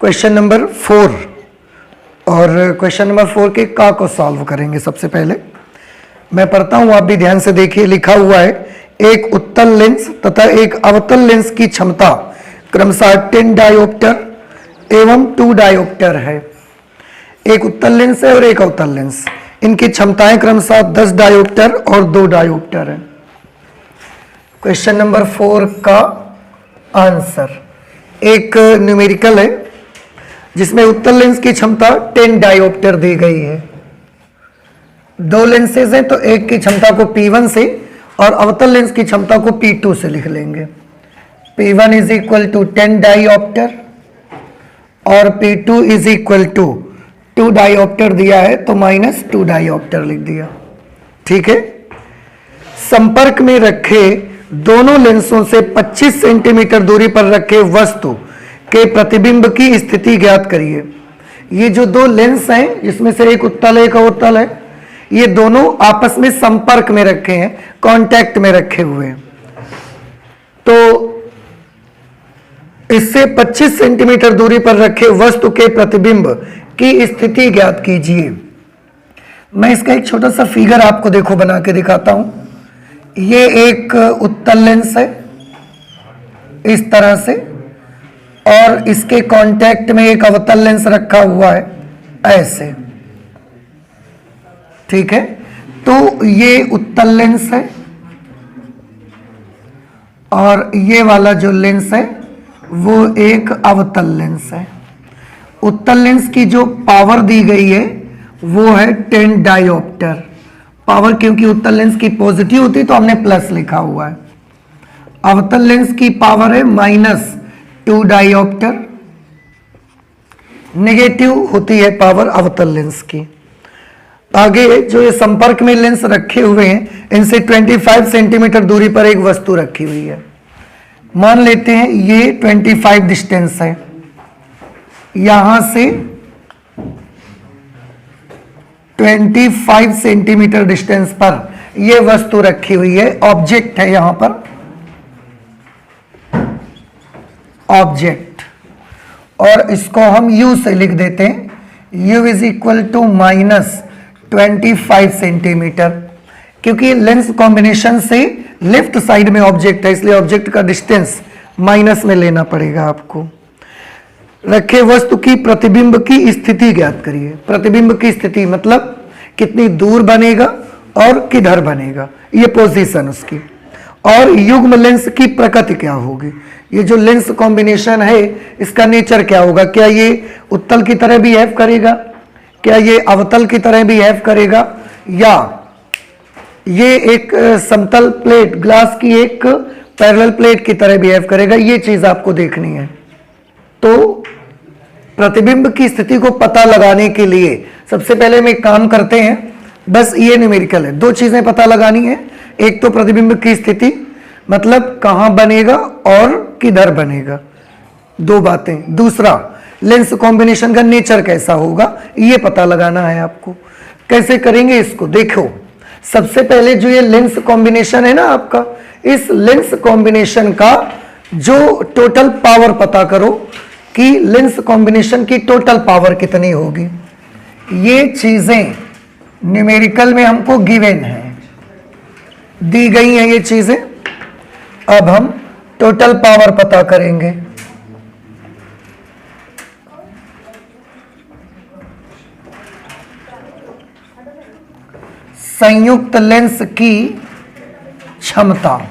Question number 4 और question number 4 के का को सॉल्व करेंगे। सबसे पहले मैं पढ़ता हूं, आप भी ध्यान से देखिए। लिखा हुआ है एक उत्तल लेंस तथा एक अवतल लेंस की क्षमता क्रमशः 10 डायोप्टर एवं 2 डायोप्टर है। एक उत्तल लेंस है और एक अवतल लेंस, इनकी क्षमताएं क्रमशः 10 डायोप्टर और 2 डायोप्टर है। क्वेश्चन नंबर 4 का आंसर एक न्यूमेरिकल है जिसमें उत्तल लेंस की क्षमता 10 डायोप्टर दी गई है। दो लेंसेज हैं तो एक की क्षमता को P1 से और अवतल लेंस की क्षमता को P2 से लिख लेंगे। P1 is equal to 10 dioptre और P2 is equal to 2 dioptre दिया है तो -2 डायोप्टर लिख दिया। ठीक है। संपर्क में रखे दोनों लेंसों से 25 सेंटीमीटर दूरी पर रखे वस्तु के प्रतिबिंब की स्थिति ज्ञात करिए। ये जो दो लेंस हैं जिसमें से एक उत्तल है एक अवतल है, ये दोनों आपस में संपर्क में रखे हैं, कांटेक्ट में रखे हुए हैं। तो इससे 25 सेंटीमीटर दूरी पर रखे वस्तु के प्रतिबिंब की स्थिति ज्ञात कीजिए। मैं इसका एक छोटा सा फिगर आपको देखो बना के दिखाता हूं। ये एक उत्तल लेंस है इस तरह से और इसके कांटेक्ट में एक अवतल लेंस रखा हुआ है ऐसे। ठीक है। तो ये उत्तल लेंस है और ये वाला जो लेंस है वो एक अवतल लेंस है। उत्तल लेंस की जो पावर दी गई है वो है 10 डायोप्टर। पावर क्योंकि उत्तल लेंस की पॉजिटिव होती तो हमने प्लस लिखा हुआ है। अवतल लेंस की पावर है -2 डायोप्टर। नेगेटिव होती है पावर अवतल लेंस की। आगे जो ये संपर्क में लेंस रखे हुए हैं इनसे 25 सेंटीमीटर दूरी पर एक वस्तु रखी हुई है। मान लेते हैं ये 25 डिस्टेंस है, यहां से 25 सेंटीमीटर डिस्टेंस पर यह वस्तु रखी हुई है। ऑब्जेक्ट है यहां पर, ऑब्जेक्ट, और इसको हम U से लिख देते हैं। U is equal to -25 centimetre, क्योंकि लेंस कॉम्बिनेशन से लेफ्ट साइड में ऑब्जेक्ट है इसलिए ऑब्जेक्ट का डिस्टेंस माइनस में लेना पड़ेगा आपको। रखे वस्तु की प्रतिबिंब की स्थिति ज्ञात करिए। प्रतिबिंब की स्थिति मतलब कितनी दूर बनेगा और किधर बनेगा, ये पोजीशन उसकी। और युग्म लेंस की प्रकृति क्या होगी, ये जो लेंस कॉम्बिनेशन है इसका नेचर क्या होगा। क्या ये उत्तल की तरह बिहेव करेगा, क्या ये अवतल की तरह बिहेव करेगा, या ये एक समतल प्लेट ग्लास की एक पैरेलल प्लेट की तरह बिहेव करेगा, ये चीज आपको देखनी है। तो प्रतिबिंब की स्थिति को पता लगाने के लिए सबसे पहले हम एक काम करते हैं, बस ये न्यूमेरिकल है। दो चीजें पता लगानी है, एक तो प्रतिबिंब की स्थिति मतलब कहां बनेगा और किधर बनेगा, दो बातें। दूसरा लेंस कॉम्बिनेशन का नेचर कैसा होगा ये पता लगाना है आपको। कैसे करेंगे इसको देखो। सबसे पहले जो ये लेंस कॉम्बिनेशन है ना आपका, इस लेंस कॉम्बिनेशन का जो टोटल पावर पता करो कि लेंस कॉम्बिनेशन की टोटल पावर कितनी होगी। ये चीजें न्यूमेरिकल में हमको गिवन है, दी गई हैं ये चीजें। अब हम टोटल पावर पता करेंगे। संयुक्त लेंस की क्षमता,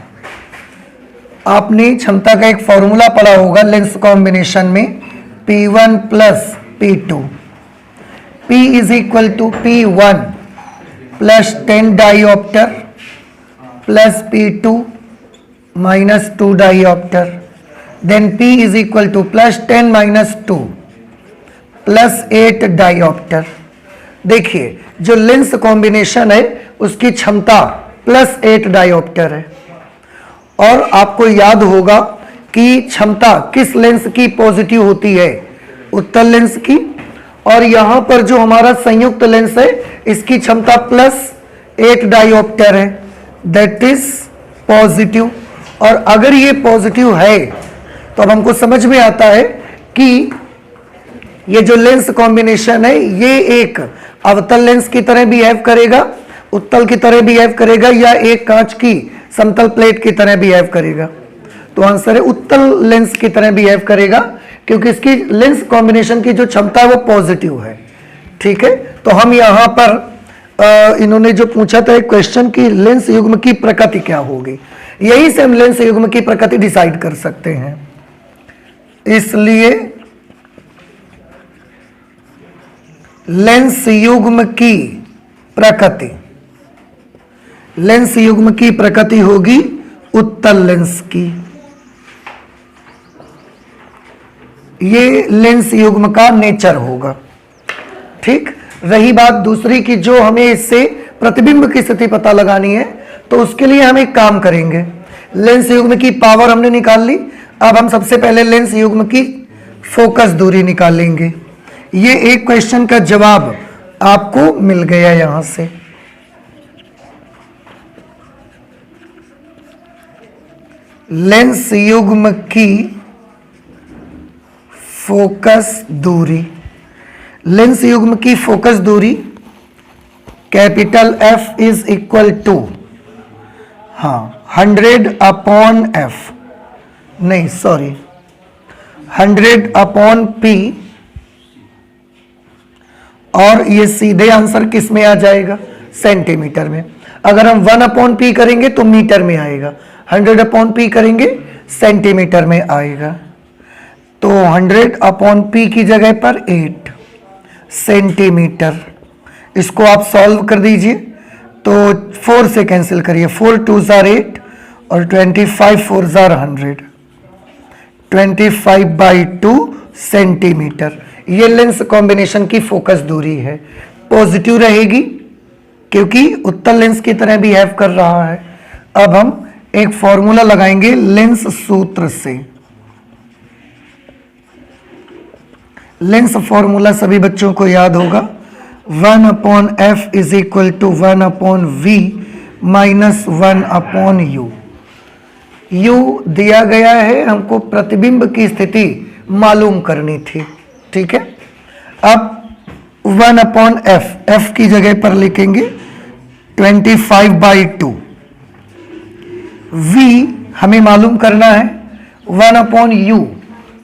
आपने क्षमता का एक फॉर्मूला पढ़ा होगा लेंस कॉम्बिनेशन में, P1 plus P2। P is equal to P1 plus 10 dioptre plus P2 -2 dioptre, then P is equal to plus 10 -2 plus 8 dioptre. देखिए जो लेंस कॉम्बिनेशन है उसकी क्षमता +8 डायोप्टर है। और आपको याद होगा कि क्षमता किस लेंस की पॉजिटिव होती है, उत्तल लेंस की। और यहां पर जो हमारा संयुक्त लेंस है इसकी क्षमता +8 डायोप्टर है, दैट इज पॉजिटिव। और अगर ये पॉजिटिव है तो अब हमको समझ में आता है कि ये जो लेंस कॉम्बिनेशन है ये एक अवतल लेंस की तरह बिहेव करेगा, उत्तल की तरह बिहेव करेगा, या एक कांच की समतल प्लेट की तरह बिहेव करेगा? तो आंसर है उत्तल लेंस की तरह बिहेव करेगा, क्योंकि इसकी लेंस कॉम्बिनेशन की जो क्षमता है वो पॉजिटिव है। ठीक है, तो हम यहां पर इन्होंने जो पूछा था एक क्वेश्चन की लेंस युग्म की प्रकृति क्या होगी, यही से हम लेंस युग्म की प्रकृति डिसाइड कर सकते हैं। इसलिए लेंस युग्म की प्रकृति, लेंस युग्म की प्रकृति होगी उत्तल लेंस की। ये लेंस युग्म का नेचर होगा। ठीक, रही बात दूसरी की जो हमें इससे प्रतिबिंब की स्थिति पता लगानी है, तो उसके लिए हम एक काम करेंगे। लेंस युग्म की पावर हमने निकाल ली, अब हम सबसे पहले लेंस युग्म की फोकस दूरी निकालेंगे। ये एक क्वेश्चन का जवाब आपको मिल गया यहां से। लेंस युग्म की फोकस दूरी, लेंस युग्म की फोकस दूरी capital F is equal to 100/F, नहीं सॉरी 100/P, और ये सीधे आंसर किस में आ जाएगा? सेंटीमीटर में। अगर हम 1/P करेंगे तो मीटर में आएगा, 100/P करेंगे सेंटीमीटर में आएगा। तो 100/P की जगह पर 8 सेंटीमीटर। इसको आप सॉल्व कर दीजिए, तो 4 से कैंसिल करिए, 4 2s are 8 और 25 4s are 100, 25/2 सेंटीमीटर। ये लेंस कॉम्बिनेशन की फोकस दूरी है, पॉजिटिव रहेगी क्योंकि उत्तल लेंस की तरह बिहेव कर रहा है। अब हम एक फॉर्मूला लगाएंगे लेंस सूत्र से। लेंस फॉर्मूला सभी बच्चों को याद होगा, 1/F is equal to 1/V minus 1/U। U दिया गया है, हमको प्रतिबिंब की स्थिति मालूम करनी थी। ठीक है, अब 1/F, F की जगह पर लिखेंगे 25/2। V हमें मालूम करना है 1/U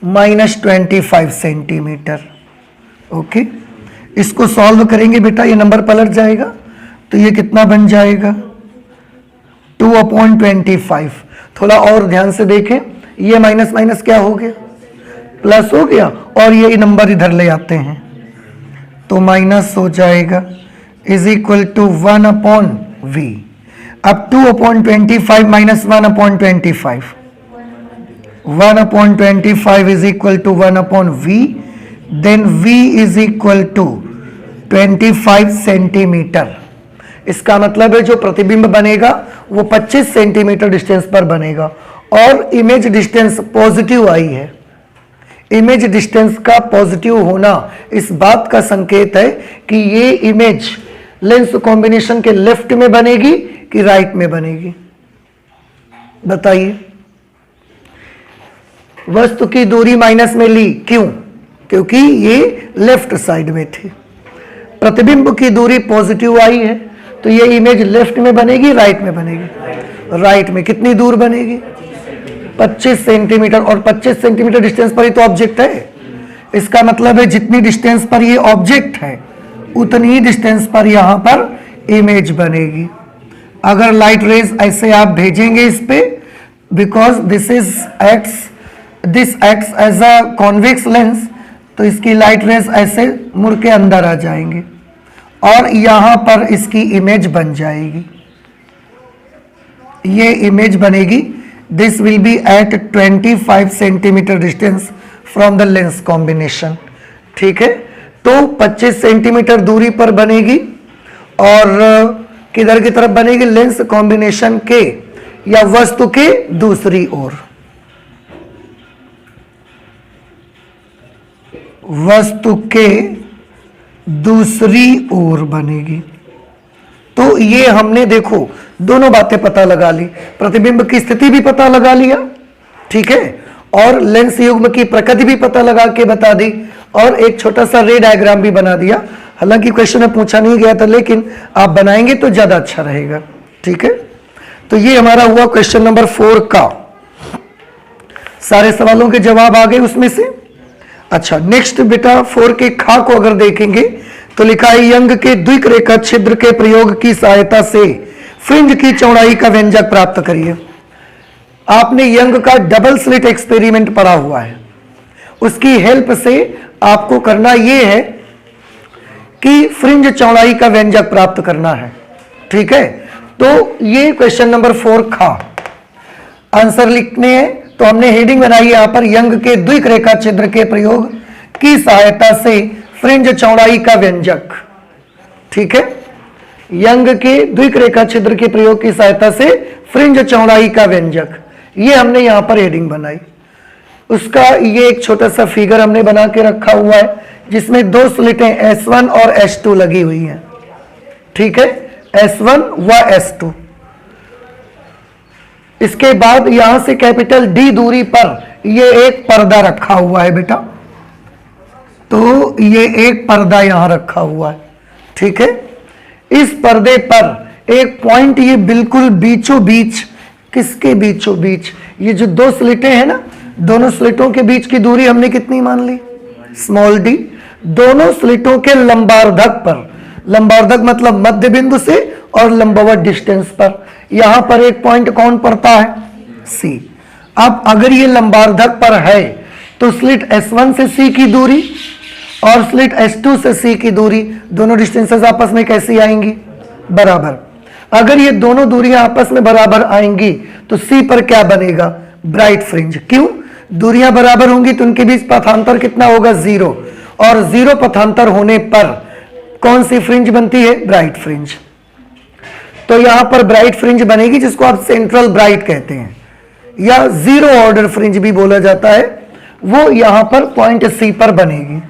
माइनस 25 सेंटीमीटर। ओके, इसको सॉल्व करेंगे बेटा, ये नंबर पलट जाएगा, तो ये कितना बन जाएगा? 2/25। थोड़ा और ध्यान से देखें, ये माइनस माइनस क्या हो गया? प्लस हो गया, और ये नंबर इधर ले आते हैं तो माइनस हो जाएगा, इज इक्वल टू 1/V। अब 2/25 minus 1/25, 1/25 is equal to 1/V, then V is equal to 25 centimetre. इसका मतलब है जो प्रतिबिंब बनेगा वो 25 सेंटीमीटर डिस्टेंस पर बनेगा, और इमेज डिस्टेंस पॉजिटिव आई है। इमेज डिस्टेंस का पॉजिटिव होना इस बात का संकेत है कि ये इमेज लेंस कॉम्बिनेशन के लेफ्ट में बनेगी कि राइट में बनेगी? बताइए। वस्तु की दूरी माइनस में ली, क्यों? क्योंकि ये लेफ्ट साइड में थी। प्रतिबिंब की दूरी पॉजिटिव आई है, तो ये इमेज लेफ्ट में बनेगी राइट में बनेगी? राइट में। कितनी दूर बनेगी? 25 सेंटीमीटर, और 25 सेंटीमीटर डिस्टेंस पर ही तो ऑब्जेक्ट है। इसका मतलब है जितनी डिस्टेंस पर ये ऑब्जेक्ट है उतनी ही डिस्टेंस पर यहां पर इमेज बनेगी। अगर लाइट रेज ऐसे आप भेजेंगे इस पे, because this acts as a convex lens, तो इसकी लाइट रेज ऐसे मुड़ के अंदर आ जाएंगे और यहां पर इसकी इमेज बन जाएगी। ये इमेज बनेगी, this will be at 25 centimetre distance from the lens combination. ठीक है, तो 25 सेंटीमीटर दूरी पर बनेगी, और किधर की तरफ बनेगी? लेंस कॉम्बिनेशन के या वस्तु के दूसरी ओर, वस्तु के दूसरी ओर बनेगी। तो ये हमने देखो दोनों बातें पता लगा ली, प्रतिबिंब की स्थिति भी पता लगा लिया, ठीक है, और लेंस युग्म की प्रकृति भी पता लगा के बता दी। और एक छोटा सा रे डायग्राम भी बना दिया। हालांकि क्वेश्चन में पूछा नहीं गया था, लेकिन आप बनाएंगे तो ज्यादा अच्छा रहेगा। ठीक है, तो ये हमारा हुआ क्वेश्चन नंबर 4 का। सारे सवालों के जवाब आ गए उसमें से। अच्छा, नेक्स्ट बेटा 4 के खा को अगर देखेंगे तो लिखा है यंग के द्विक रेखा छिद्र के प्रयोग की सहायता से फ्रिंज की चौड़ाई का व्यंजक प्राप्त करिए। आपने यंग का डबल स्लिट एक्सपेरिमेंट पढ़ा हुआ है, उसकी हेल्प से आपको करना यह है कि फ्रिंज चौड़ाई का व्यंजक प्राप्त करना है। ठीक है, तो ये क्वेश्चन नंबर 4 खा। आंसर लिखने हैं तो हमने हेडिंग बनाई यहां पर यंग के द्विक रेखा छिद्र के प्रयोग की सहायता से फ्रिंज चौड़ाई का व्यंजक। ठीक है, यंग के द्विक रेखा छिद्र के प्रयोग की सहायता से फ्रिंज चौड़ाई का व्यंजक, ये हमने यहां पर हेडिंग बनाई। उसका ये एक छोटा सा फिगर हमने बना के रखा हुआ है जिसमें दो स्लिटें S1 और S2 लगी हुई हैं। ठीक है, S1 व S2। इसके बाद यहां से कैपिटल D दूरी पर ये एक पर्दा रखा हुआ है बेटा, तो ये एक पर्दा यहां रखा हुआ है। ठीक है, इस पर्दे पर एक पॉइंट ये बिल्कुल बीचों बीच, किसके बीचों बीच, ये जो दो स्लिटें हैं ना, दोनों स्लिटों के बीच की दूरी हमने कितनी मान ली, स्मॉल d। दोनों स्लिटों के लंबार्धक पर, लंबार्धक मतलब मध्य बिंदु से और लंबवत डिस्टेंस पर, यहां पर एक पॉइंट कौन पड़ता है, C। अब अगर ये लंबार्धक पर है तो स्लिट S1 से C की दूरी और स्लिट S2 से C की दूरी, दोनों डिस्टेंसेस आपस में कैसी आएंगी, बराबर। अगर ये दोनों दूरियां आपस में बराबर आएंगी तो C पर क्या बनेगा, ब्राइट फ्रिंज। क्यों, दूरियां बराबर होंगी तो उनके बीच पथांतर कितना होगा, 0, और 0 पथांतर होने पर कौन सी फ्रिंज बनती है, ब्राइट फ्रिंज। तो यहां पर ब्राइट फ्रिंज बनेगी जिसको आप सेंट्रल ब्राइट कहते हैं या जीरो ऑर्डर फ्रिंज भी बोला जाता है, वो यहां पर पॉइंट C पर बनेगी।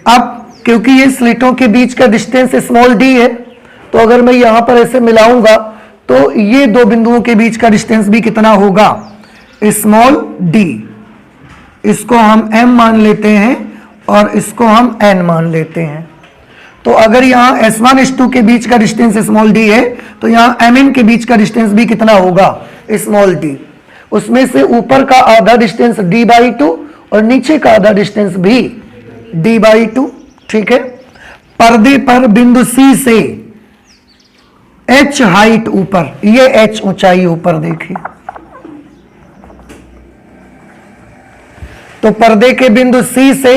अब क्योंकि ये स्लिटों के बीच का डिस्टेंस स्मॉल d है, तो अगर मैं यहां पर ऐसे मिलाऊंगा तो ये दो बिंदुओं के बीच का डिस्टेंस भी कितना होगा, स्मॉल d। इसको हम m मान लेते हैं और इसको हम n मान लेते हैं। तो अगर यहाँ S1 S2 के बीच का डिस्टेंस स्मॉल d है तो यहाँ mn के बीच का डिस्टेंस भी कितना होगा, स्मॉल d। उसमें से ऊपर का आधा डिस्टेंस d/2 और नीचे का आधा डिस्टेंस भी d/2। ठीक है, पर्दे पर बिंदु C से h हाइट ऊपर, ये h ऊंचाई ऊपर देखिए, तो पर्दे के बिंदु C से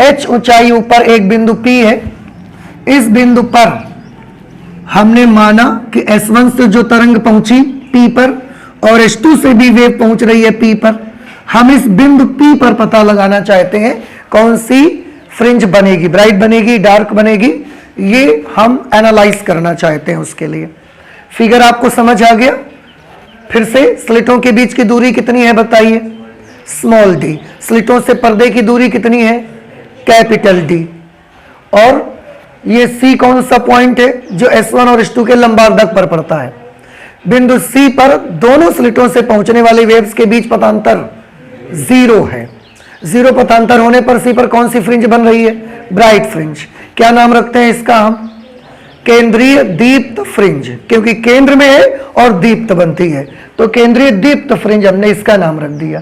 h ऊंचाई ऊपर एक बिंदु P है। इस बिंदु पर हमने माना कि S1 से जो तरंग पहुंची P पर और S2 से भी वेव पहुंच रही है P पर। हम इस बिंदु P पर पता लगाना चाहते हैं कौन सी फ्रिंज बनेगी, ब्राइट बनेगी, डार्क बनेगी, ये हम एनालाइज करना चाहते हैं। उसके लिए फिगर आपको समझ आ गया। फिर से स्लिटों के बीच की दूरी कितनी है बताइए, स्मॉल d। स्लिटों से पर्दे की दूरी कितनी है, कैपिटल D। और ये C कौन सा पॉइंट है जो S1 और S2 के लंबार्धक पर पड़ता है। बिंदु C पर दोनों स्लिटों से पहुंचने वाली वेव्स के बीच पथांतर 0 है। 0 पथांतर होने पर C पर कौन सी फ्रिंज बन रही है, ब्राइट फ्रिंज। क्या नाम रखते हैं इसका हम, केंद्रीय दीप्त फ्रिंज, क्योंकि केंद्र में है और दीप्त बनती है, तो केंद्रीय दीप्त फ्रिंज हमने इसका नाम रख दिया।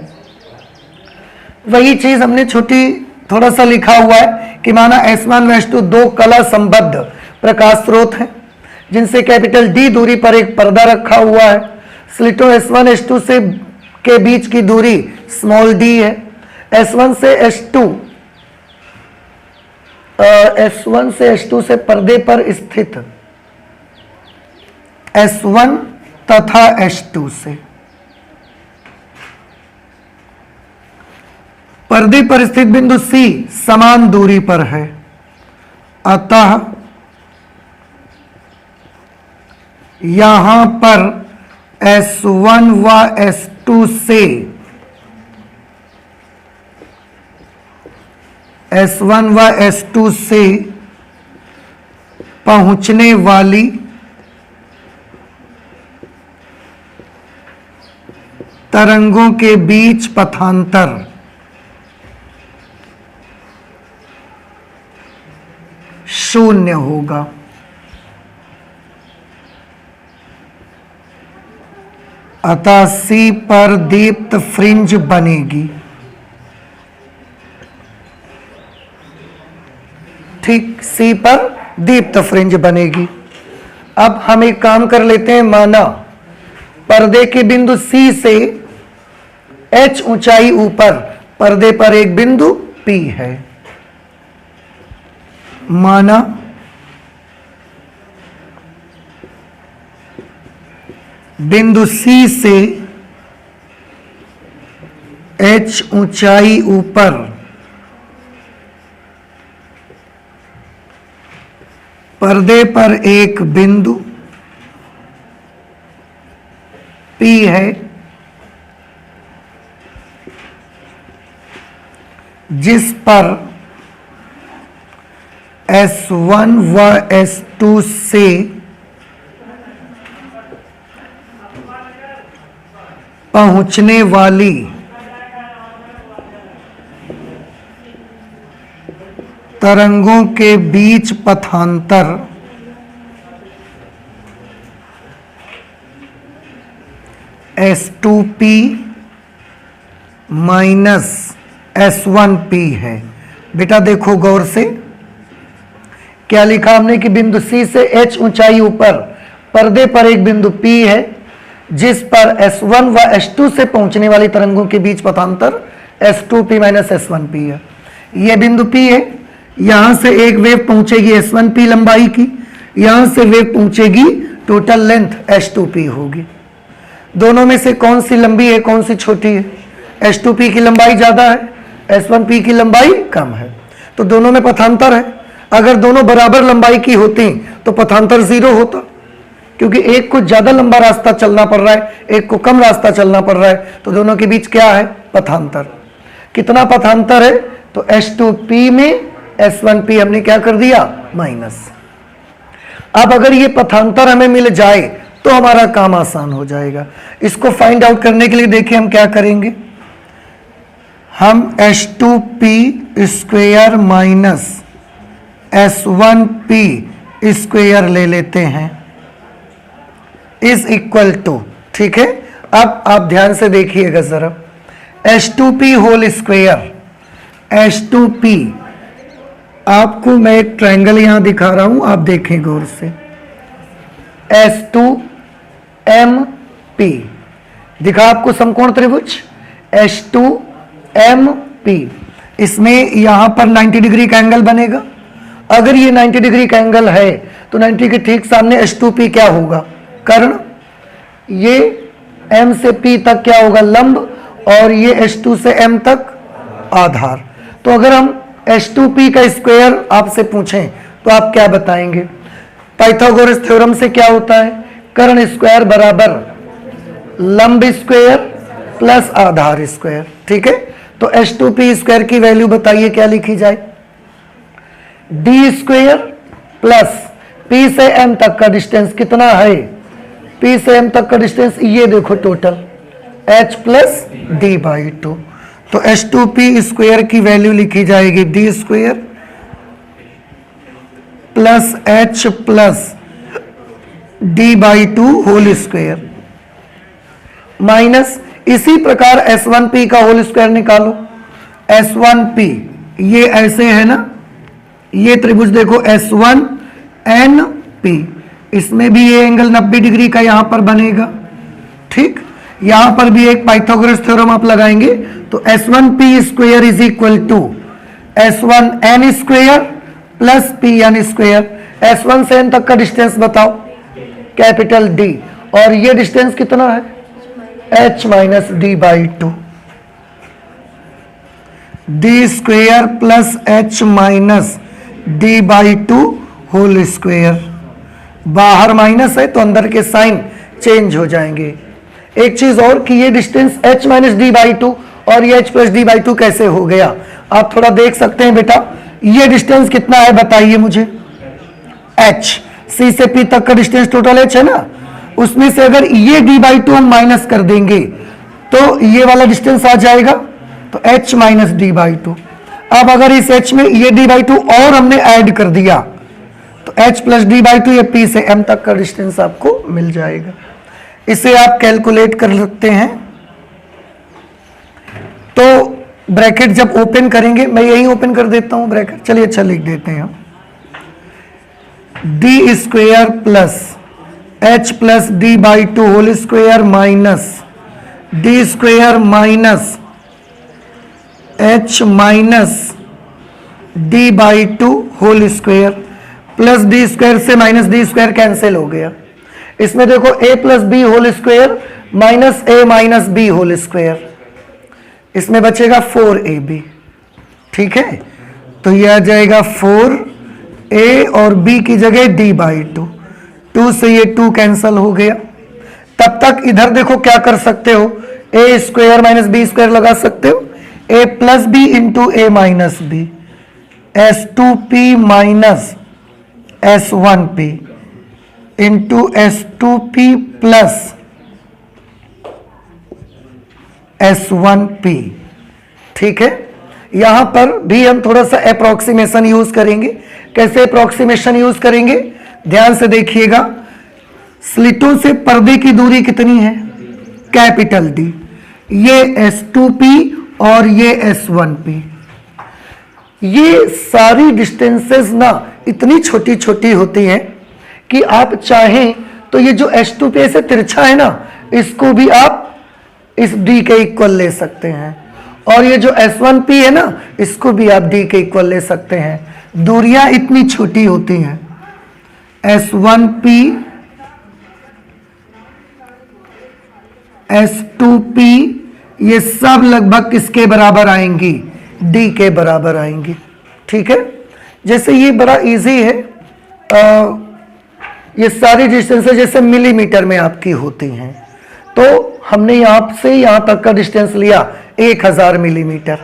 वही चीज हमने छोटी थोड़ा सा लिखा हुआ है कि माना S1 व S2 दो कला संबद्ध प्रकाश स्रोत हैं जिनसे कैपिटल D दूरी पर एक पर्दा रखा हुआ है। स्लिटों S1 S2 से के बीच की दूरी स्मॉल d है। S1 से S2 से पर्दे पर स्थित S1 तथा S2 से पर्दे पर स्थित बिंदु C समान दूरी पर है, अतः यहां पर S1 व S2 से पहुंचने वाली तरंगों के बीच पथांतर शून्य होगा। अतः सी पर दीप्त फ्रिंज बनेगी। ठीक, सी पर दीप्त फ्रिंज बनेगी। अब हम एक काम कर लेते हैं, माना पर्दे के बिंदु सी से h ऊंचाई ऊपर पर्दे पर एक बिंदु P है। माना बिंदु C से h ऊंचाई ऊपर पर्दे पर एक बिंदु P है, जिस पर S1 व S2 से पहुंचने वाली तरंगों के बीच पथांतर S2P माइनस S1P है। बेटा देखो गौर से, क्या लिखा हमने कि बिंदु C से H ऊंचाई ऊपर पर्दे पर एक बिंदु P है, जिस पर S1 व S2 से पहुंचने वाली तरंगों के बीच पथांतर S2P माइनस S1P है। यह बिंदु P है, यहां से एक वेव पहुंचेगी S1P लंबाई की, यहां से वेव पहुंचेगी, टोटल लेंथ S2P होगी। दोनों में से कौन सी लंबी है, कौन सी छोटी है? S2P की लंबाई ज्यादा है, S1P की लंबाई कम है, तो दोनों में पथांतर है। अगर दोनों बराबर लंबाई की होती तो पथांतर 0 होता, क्योंकि एक को ज्यादा लंबा रास्ता चलना पड़ रहा है, एक को कम रास्ता चलना पड़ रहा है, तो दोनों के बीच क्या है? पथांतर। कितना पथांतर है? तो S2P में S1P हमने क्या कर दिया? माइनस। अब अगर ये पथांतर हमें मिल जाए तो हमारा काम आसान हो जाएगा। इसको फाइंड आउट करने के लिए देखिए हम क्या करेंगे। हम S2P square minus S1P square ले लेते हैं, इज इक्वल टू, ठीक है। अब आप ध्यान से देखिएगा जरा, S2P होल स्क्वेयर, S2P, आपको मैं एक ट्रायंगल यहां दिखा रहा हूं, आप देखें गौर से। S2MP दिखा आपको समकोण त्रिभुज S2MP, इसमें यहां पर 90 डिग्री का एंगल बनेगा। अगर ये 90 डिग्री का एंगल है तो 90 के ठीक सामने S2P क्या होगा? कर्ण। ये M से P तक क्या होगा? लंब। और ये S2 से M तक आधार। तो अगर हम S2P का स्क्वायर आपसे पूछें तो आप क्या बताएंगे? पाइथागोरस थ्योरम से क्या होता है? कर्ण स्क्वायर बराबर लंब स्क्वायर प्लस आधार स्क्वायर, ठीक है। तो S2P स्क्वायर की वैल्यू बताइए क्या लिखी जाए? D स्क्वायर प्लस P से M तक का डिस्टेंस कितना है? P से M तक का डिस्टेंस ये देखो total H plus D by 2। तो S2P स्क्वायर की वैल्यू लिखी जाएगी D square plus H plus D by 2 whole square minus, इसी प्रकार S1P का होल स्क्वायर निकालो। S1P ये ऐसे है ना, ये त्रिभुज देखो S1NP, इसमें भी ये एंगल 90 डिग्री का यहां पर बनेगा, ठीक। यहां पर भी एक पाइथागोरस थ्योरम आप लगाएंगे तो S1P square is equal to S1N square plus PN square. S1 से N तक का डिस्टेंस बताओ, कैपिटल D, और ये डिस्टेंस कितना है? H minus D by 2। D square plus H minus D by 2 whole square. बाहर माइनस है तो अंदर के साइन चेंज हो जाएंगे। एक चीज और कि ये distance H minus D by 2 और ये H प्लस D बाई 2 कैसे हो गया? आप थोड़ा देख सकते हैं बेटा, ये डिस्टेंस कितना है बताइए मुझे? H, C से P तक का डिस्टेंस टोटल H है ना, उसमें से अगर ये D बाई 2 हम माइनस कर देंगे तो ये वाला डिस्टेंस आ जाएगा, तो H माइनस D बाई 2। अब अगर इस H में ये D बाई 2 और हमने ऐड कर दिया h plus D by to, ये p से m तक का डिस्टेंस आपको मिल जाएगा। इसे आप कैलकुलेट कर सकते हैं। तो ब्रैकेट जब ओपन करेंगे, मैं यही ओपन कर देता हूं ब्रैकेट, चलिए अच्छा लिख देते हैं, D square plus h plus D by two whole square minus D square minus h minus D by two whole square plus D square से माइनस डी स्क्वायर कैंसिल हो गया। इसमें देखो a plus B whole square minus a minus B whole square, इसमें बचेगा 4ab। ठीक है, तो ये आ जाएगा 4a और b की जगह d बाई टू, 2 से ये 2 कैंसिल हो गया। तब तक इधर देखो क्या कर सकते हो, a square minus B square लगा सकते हो, a plus B into A minus B, s2p minus s1p into s2p plus s1p। ठीक है, यहां पर भी हम थोड़ा सा अप्रोक्सीमेशन यूज करेंगे। कैसे अप्रोक्सीमेशन यूज करेंगे, ध्यान से देखिएगा। स्लिटों से पर्दे की दूरी कितनी है, कैपिटल डी, ये s2p और ये s1p। ये सारी डिस्टेंसेस ना इतनी छोटी छोटी होती हैं कि आप चाहें तो ये जो s2p से तिरछा है ना, इसको भी आप इस d के इक्वल ले सकते हैं, और ये जो s1p है ना, इसको भी आप d के इक्वल ले सकते हैं। दूरियां इतनी छोटी होती हैं। s1p s2p ये सब लगभग किसके बराबर आएंगी, d के बराबर आएंगी। ठीक है, जैसे ये बड़ा इजी है, ये सारी डिस्टेंसेस जैसे मिलीमीटर में आपकी होती हैं। तो हमने यहां से यहां तक का डिस्टेंस लिया 1000 मिलीमीटर,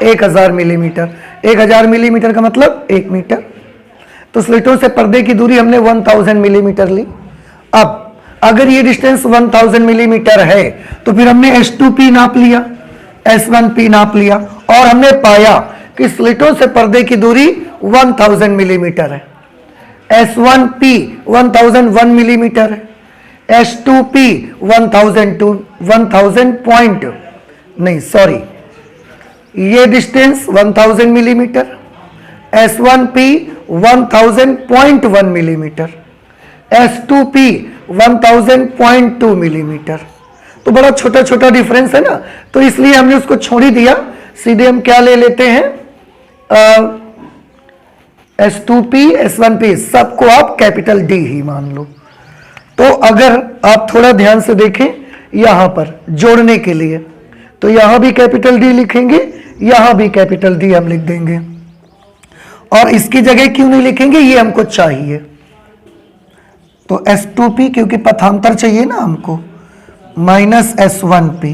1000 मिलीमीटर, 1000 मिलीमीटर का मतलब 1 मीटर। तो स्लिटों से पर्दे की दूरी हमने 1000 मिलीमीटर ली। अब अगर ये डिस्टेंस 1000 मिलीमीटर है तो फिर हमने s2p नाप लिया, s1p नाप लिया, और हमने पाया कि स्लिटों से पर्दे की दूरी 1000 मिलीमीटर है, s1p 1001 मिलीमीटर है, s2p 1000 पॉइंट नहीं सॉरी, ये distance 1000 millimetre, s1p 1000.1 millimetre, s2p 1000.2 millimetre. तो बड़ा छोटा छोटा डिफरेंस है ना, तो इसलिए हमने उसको छोड़ ही दिया। सीधे हम क्या ले लेते हैं, s2p s1p सबको आप कैपिटल D ही मान लो। तो अगर आप थोड़ा ध्यान से देखें, यहां पर जोड़ने के लिए तो यहां भी कैपिटल D लिखेंगे, यहां भी कैपिटल D हम लिख देंगे, और इसकी जगह क्यों नहीं लिखेंगे, ये हमको चाहिए। तो s2p क्योंकि पथांतर चाहिए ना हमको, minus s1p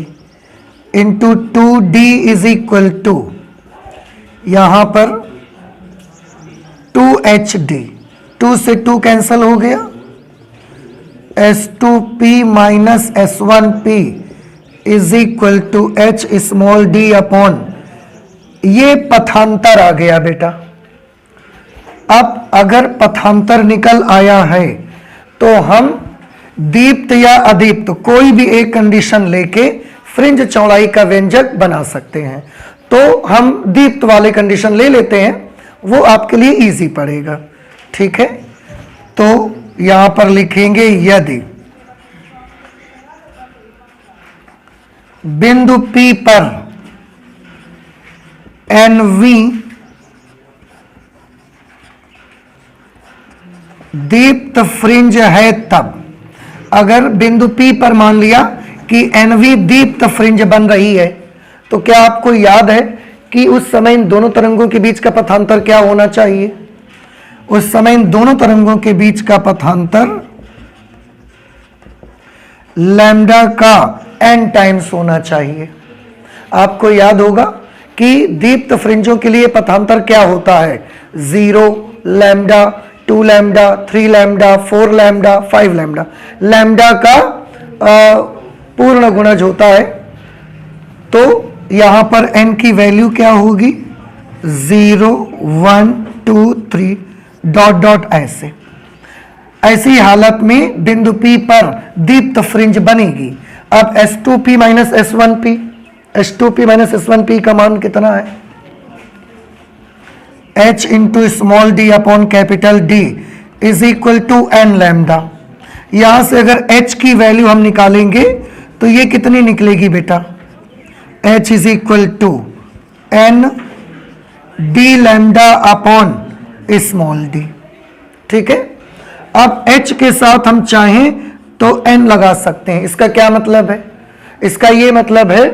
into 2d is equal to यहां पर 2hd, 2 से 2 कैंसल हो गया, s2p minus s1p is equal to h small d upon, ये पथांतर आ गया बेटा। अब अगर पथांतर निकल आया है तो हम दीप्त या अदीप्त कोई भी एक कंडीशन लेके फ्रिंज चौड़ाई का व्यंजक बना सकते हैं। तो हम दीप्त वाले कंडीशन ले लेते हैं, वो आपके लिए इजी पड़ेगा। ठीक है, तो यहां पर लिखेंगे यदि बिंदु P पर NV दीप्त फ्रिंज है, तब अगर बिंदु P पर मान लिया कि NV दीप्त फ्रिंज बन रही है, तो क्या आपको याद है कि उस समय इन दोनों तरंगों के बीच का पथांतर क्या होना चाहिए? उस समय इन दोनों तरंगों के बीच का पथांतर लैम्डा का n टाइम्स होना चाहिए। आपको याद होगा कि दीप्त फ्रिंजों के लिए पथांतर क्या होता है, 0, lambda, 2 lambda, 3 lambda, 4 lambda, 5 lambda. Lambda का पूर्ण गुणज होता है। तो यहां पर n की वैल्यू क्या होगी, 0, 1, 2, 3 डॉट डॉट ऐसे। ऐसी हालत में बिंदु P पर दीप्त फ्रिंज बनेगी। अब S2P minus S1P, H2P minus S1P का मान कितना है? H into small d upon capital D is equal to n lambda. यहां से अगर H की वैल्यू हम निकालेंगे तो ये कितनी निकलेगी बेटा? H is equal to n d lambda upon small d। ठीक है, अब H के साथ हम चाहें तो n लगा सकते हैं। इसका क्या मतलब है? इसका ये मतलब है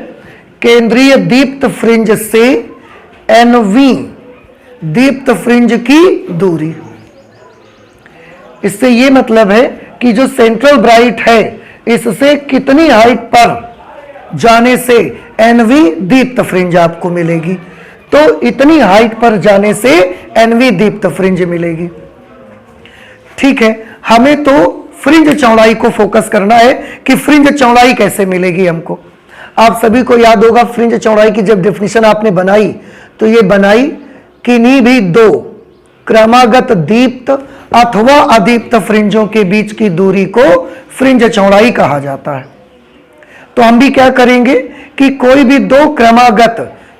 केंद्रीय दीप्त फ्रिंज से NV दीप्त फ्रिंज की दूरी। इससे ये मतलब है कि जो सेंट्रल ब्राइट है इससे कितनी हाइट पर जाने से NV दीप्त फ्रिंज आपको मिलेगी। तो इतनी हाइट पर जाने से NV दीप्त फ्रिंज मिलेगी। ठीक है, हमें तो फ्रिंज चौड़ाई को फोकस करना है कि फ्रिंज चौड़ाई कैसे मिलेगी हमको। आप सभी को याद होगा फ्रिंज चौड़ाई की जब डेफिनेशन आपने बनाई तो ये बनाई किन्हीं भी दो क्रमागत दीप्त अथवा अदीप्त फ्रिंजों के बीच की दूरी को फ्रिंज चौड़ाई कहा जाता है। तो हम भी क्या करेंगे कि कोई भी दो क्रमागत,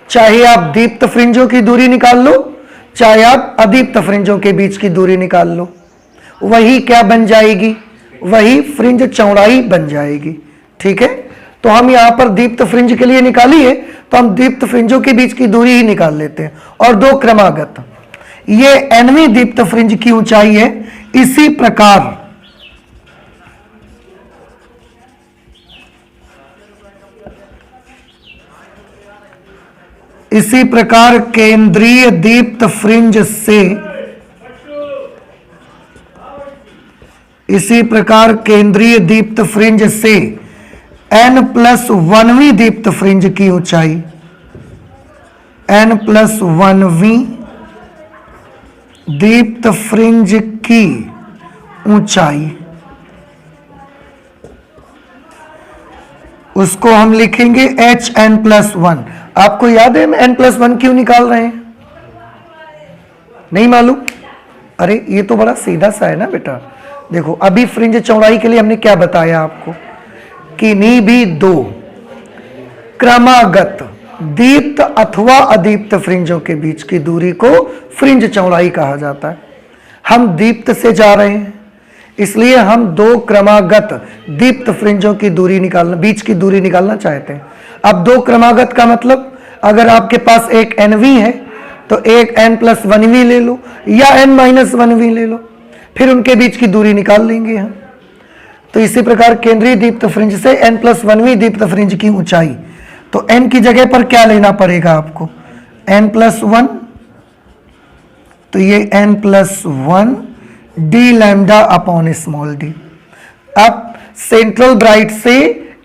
चाहे आप दीप्त फ्रिंजों की दूरी निकाल लो चाहे आप अदीप्त फ्रिंजों के बीच की दूरी निकाल लो, वही क्या बन जाएगी? वही फ्रिंज चौड़ाई बन जाएगी। ठीक है, तो हम यहां पर दीप्त फ्रिंज के लिए निकाली है तो हम दीप्त फ्रिंजों के बीच की दूरी ही निकाल लेते हैं। और दो क्रमागत, ये NV दीप्त फ्रिंज की ऊंचाई है। इसी प्रकार केंद्रीय दीप्त फ्रिंज से n+1वीं दीप्त फ्रिंज की ऊंचाई, n+1वीं दीप्त फ्रिंज की ऊंचाई, उसको हम लिखेंगे HN+1। आपको याद है हम n+1 क्यों निकाल रहे हैं? नहीं मालूम? अरे ये तो बड़ा सीधा सा है ना बेटा। देखो अभी फ्रिंज चौड़ाई के लिए हमने क्या बताया आपको? किन्हीं भी दो क्रमागत दीप्त अथवा अदीप्त फ्रिंजों के बीच की दूरी को फ्रिंज चौड़ाई कहा जाता है। हम दीप्त से जा रहे हैं इसलिए हम दो क्रमागत दीप्त फ्रिंजों की दूरी निकालना, बीच की दूरी निकालना चाहते हैं। अब दो क्रमागत का मतलब अगर आपके पास एक NV है तो एक n+1V ले लो या n-1V ले लो, फिर उनके बीच की दूरी निकाल लेंगे हम। तो इसी प्रकार केंद्रीय दीप्त फ्रिंज से n+1वीं दीप्त फ्रिंज की ऊंचाई, तो n की जगह पर क्या लेना पड़ेगा आपको? n+1, तो ये n+1 d lambda upon small d। अब सेंट्रल ब्राइट से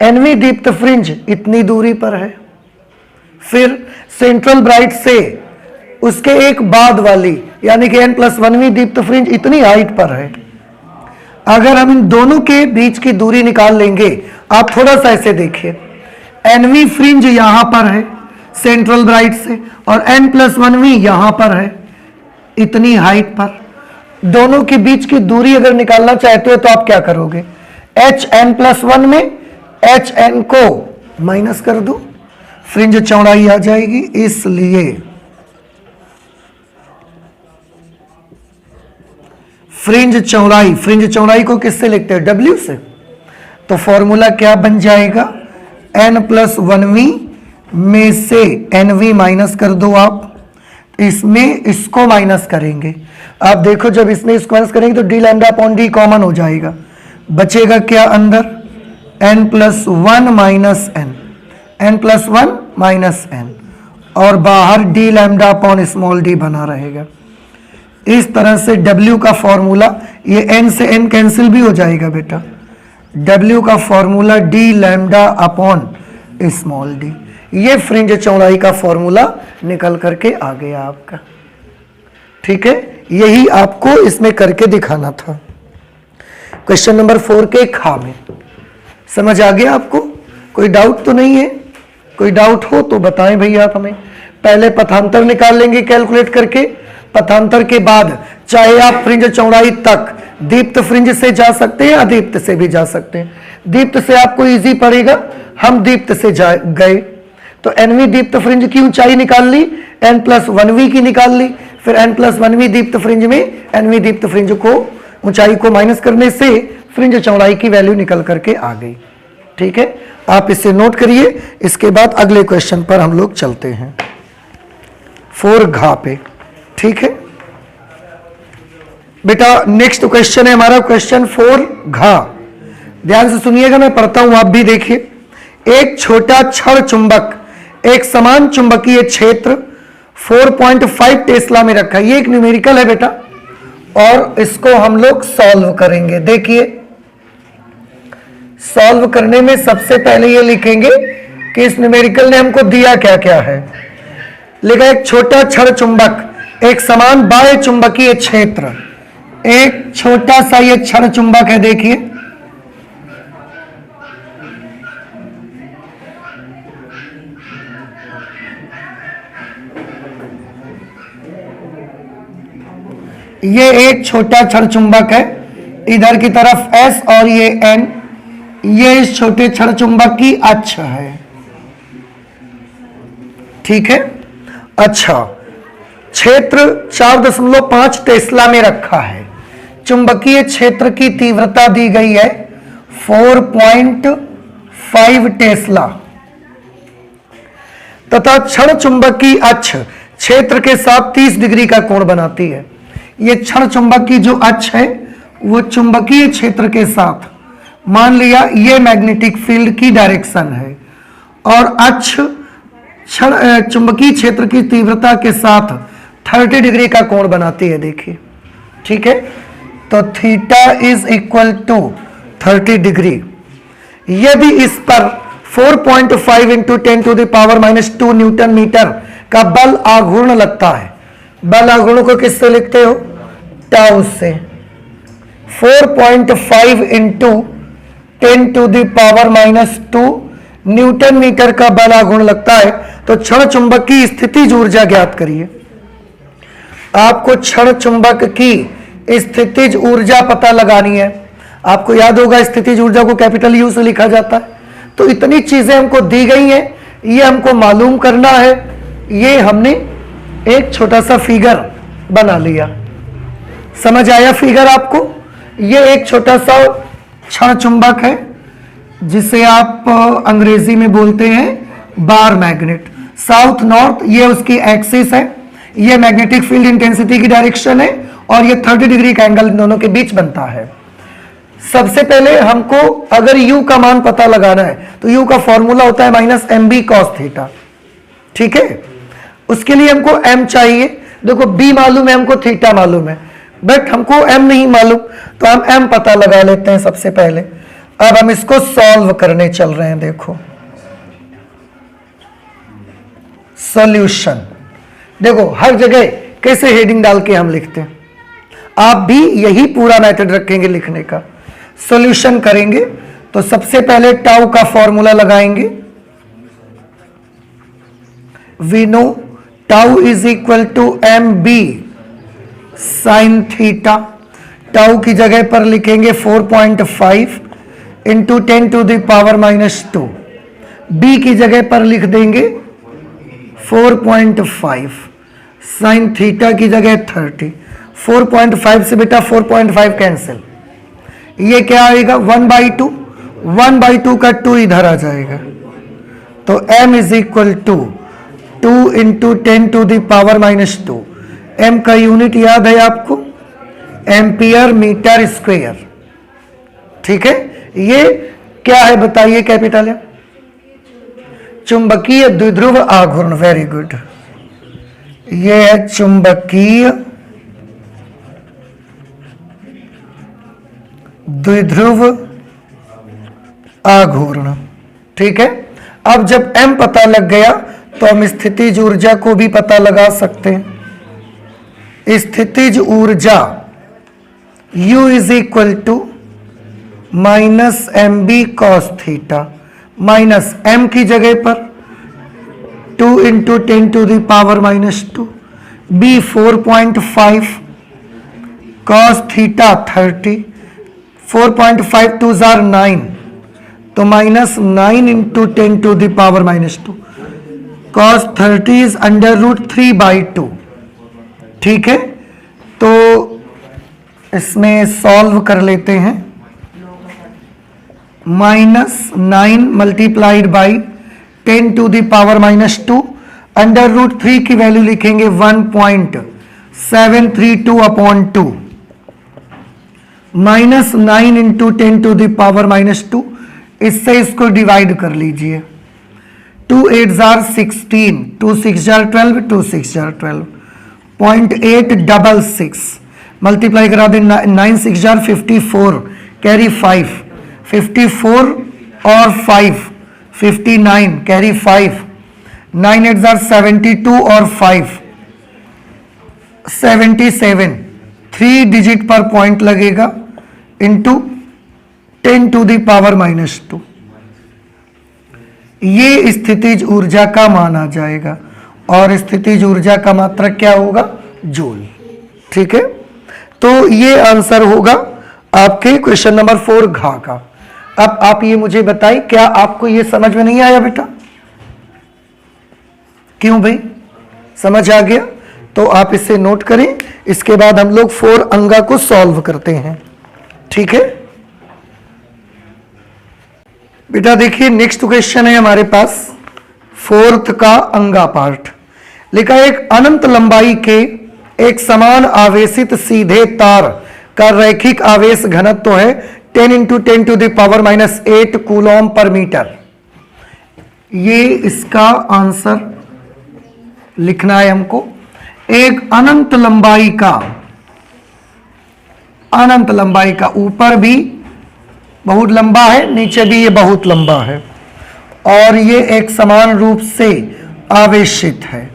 NV दीप्त फ्रिंज इतनी दूरी पर है, फिर सेंट्रल ब्राइट से उसके एक बाद वाली यानी कि n+1वीं दीप्त फ्रिंज इतनी हाइट पर है। अगर हम इन दोनों के बीच की दूरी निकाल लेंगे, आप थोड़ा सा ऐसे देखिए, NV फ्रिंज यहां पर है सेंट्रल ब्राइट से और n+1V यहां पर है इतनी हाइट पर। दोनों के बीच की दूरी अगर निकालना चाहते हो तो आप क्या करोगे? HN+1 में HN को माइनस कर दो, फ्रिंज चौड़ाई आ जाएगी। इसलिए फ्रिंज चौड़ाई को किससे लिखते हैं? W से। तो फॉर्मूला क्या बन जाएगा? n+1V में से NV माइनस कर दो आप, इसमें इसको माइनस करेंगे। आप देखो जब इसमें इसको माइनस करेंगे तो d lambda upon d common हो जाएगा, बचेगा क्या अंदर? n+1 minus n, n+1 minus n, और बाहर d lambda upon small d बना रहेगा। इस तरह से W का फॉर्मूला, ये n से n कैंसिल भी हो जाएगा बेटा, W का formula d lambda upon small d। ये फ्रिंज चौड़ाई का फॉर्मूला निकल करके आ गया आपका। ठीक है, यही आपको इसमें करके दिखाना था। क्वेश्चन नंबर 4 के खा में समझ आ गया आपको? कोई डाउट तो नहीं है? कोई डाउट हो तो बताएं भैया आप हमें। पहले पथांतर निकाल लेंगे कैलकुलेट करके, पथांतर के बाद चाहे आप फ्रिंज चौड़ाई तक दीप्त फ्रिंज से जा सकते हैं, अदीप्त से भी जा सकते हैं। दीप्त से आपको इजी पड़ेगा, हम दीप्त से गए तो एनवी दीप्त फ्रिंज की ऊंचाई निकाल ली, n+1v की निकाल ली, फिर n+1v दीप्त फ्रिंज में एनवी दीप्त फ्रिंज को ऊंचाई को माइनस करने से फ्रिंज चौड़ाई की वैल्यू निकल करके आ गई। ठीक है, आप इसे नोट करिए। इसके बाद अगले क्वेश्चन पर हम लोग चलते हैं 4 घा पे। ठीक है बेटा, नेक्स्ट क्वेश्चन है हमारा क्वेश्चन 4 घा। ध्यान से सुनिएगा, मैं पढ़ता हूं, आप भी देखिए। एक छोटा क्षण चुंबक एक समान चुंबकीय क्षेत्र 4.5 टेस्ला में रखा है। ये एक न्यूमेरिकल है बेटा, और इसको हम लोग सॉल्व करेंगे। देखिए, सॉल्व करने में सबसे पहले ये लिखेंगे कि इस न्यूमेरिकल ने हमको दिया क्या क्या है। लिखा एक छोटा क्षण चुंबक एक समान बाह्य चुंबकीय क्षेत्र, एक छोटा सा ये क्षण चुंबक है। देखिए, ये एक छोटा क्षण चुंबक है, इधर की तरफ S और ये N, ये इस छोटे क्षण चुंबक की अक्ष है। ठीक है, अच्छा, क्षेत्र 4.5 टेस्ला में रखा है। चुंबकीय क्षेत्र की तीव्रता दी गई है 4.5 टेस्ला तथा क्षण चुंबक की अक्ष क्षेत्र के साथ 30 डिग्री का कोण बनाती है। ये क्षण चुंबक की जो अक्ष है वो चुंबकीय क्षेत्र के साथ, मान लिया ये मैग्नेटिक फील्ड की डायरेक्शन है, और अक्ष चुंबकीय क्षेत्र की तीव्रता के साथ 30 डिग्री का कोण बनाती है। देखिए, ठीक है, तो theta is equal to 30 degree. यदि इस पर 4.5 इंटू 10⁻⁻² न्यूटन मीटर का बल आघूर्ण लगता है। बल आघूर्ण को किससे लिखते हो? टाउ से। 4.5 इंटू 10⁻⁻² न्यूटन मीटर का बल आघूर्ण लगता है, तो क्षण चुंबक की स्थितिज ऊर्जा ज्ञात करिए। आपको क्षण चुंबक की स्थितिज ऊर्जा पता लगानी है। आपको याद होगा स्थितिज ऊर्जा को कैपिटल यू से लिखा जाता है। तो इतनी चीजें हमको दी गई हैं, ये हमको मालूम करना है। ये हमने एक छोटा सा फिगर बना लिया। समझ आया फिगर आपको? ये एक छोटा सा क्षण चुंबक है जिसे आप अंग्रेजी में बोलते हैं बार मैग्नेट। साउथ नॉर्थ ये उसकी एक्सिस है, ये मैग्नेटिक फील्ड इंटेंसिटी की डायरेक्शन है, और ये 30 डिग्री का एंगल इन दोनों के बीच बनता है। सबसे पहले हमको अगर u का मान पता लगाना है तो u का फॉर्मूला होता है -mb cos थीटा। ठीक है, उसके लिए हमको m चाहिए। देखो b मालूम है, हमको थीटा मालूम है, बट हमको m नहीं मालूम, तो हम m पता लगा लेते हैं सबसे पहले। अब हम इसको सॉल्व करने चल रहे हैं। देखो सॉल्यूशन, देखो हर जगह कैसे हेडिंग डाल के हम लिखते हैं, आप भी यही पूरा मेथड रखेंगे लिखने का। सॉल्यूशन करेंगे तो सबसे पहले टाउ का फॉर्मूला लगाएंगे। We know tau is equal to mb sine theta. Tau की जगह पर लिखेंगे 4.5 इंटू 10⁻⁻²। b की जगह पर लिख देंगे 4.5, साइन थीटा की जगह 30। 4.5 से बेटा 4.5 कैंसिल, ये क्या आएगा 1/2। 1/2 का 2 इधर आ जाएगा, तो m is equal to 2 into 10⁻⁻²। m का यूनिट याद है आपको? Ampere metre square. ठीक है, ये क्या है बताइए? कैपिटल है चुंबकीय द्विध्रुव आघूर्ण। वेरी गुड, ये है चुंबकीय द्विध्रुव आघूर्ण। ठीक है, अब जब m पता लग गया तो हम स्थितिज ऊर्जा को भी पता लगा सकते हैं। स्थितिज ऊर्जा U is equal to -mb cos theta, minus m की जगह पर 2 इंटू 10⁻⁻², b 4.5 cos थीटा 30, 4.5 2 जार 9, तो -9 into 10 to the power -2, cos 30 is √3/2। ठीक है, तो इसमें सॉल्व कर लेते हैं। -9 multiplied by 10 to the power -2, √3 की वैल्यू लिखेंगे 1.732/2, -9 इंटू 10 टू द पावर -2, इससे इसको डिवाइड कर लीजिए। 2 8 जार 16, 2 6 जार 12, 2 6 जार 12, 0.866 मल्टीप्लाई करा दें। 9 6 जार 54, कैरी 5, 54 और 5 59, कैरी 5, 9 8 जार 72 और 5 77, 3 डिजिट पर पॉइंट लगेगा इंटू 10 टू द पावर -2। ये स्थितिज ऊर्जा का मान आ जाएगा और स्थितिज ऊर्जा का मात्रक क्या होगा? जूल। ठीक है, तो ये आंसर होगा आपके क्वेश्चन नंबर 4 घा का। अब आप ये मुझे बताइए, क्या आपको ये समझ में नहीं आया बेटा? क्यों भाई, समझ आ गया? तो आप इसे नोट करें, इसके बाद हम लोग 4 अंगा को सॉल्व करते हैं। ठीक है बेटा, देखिए नेक्स्ट क्वेश्चन है हमारे पास 4th का अंगा पार्ट। लिखा है, एक अनंत लंबाई के एक समान आवेशित सीधे तार का रैखिक आवेश घनत्व है 10 into 10 to the power -8 coulomb पर मीटर। ये इसका आंसर लिखना है हमको। एक अनंत लंबाई का ऊपर भी बहुत लंबा है, नीचे भी ये बहुत लंबा है और ये एक समान रूप से आवेशित है।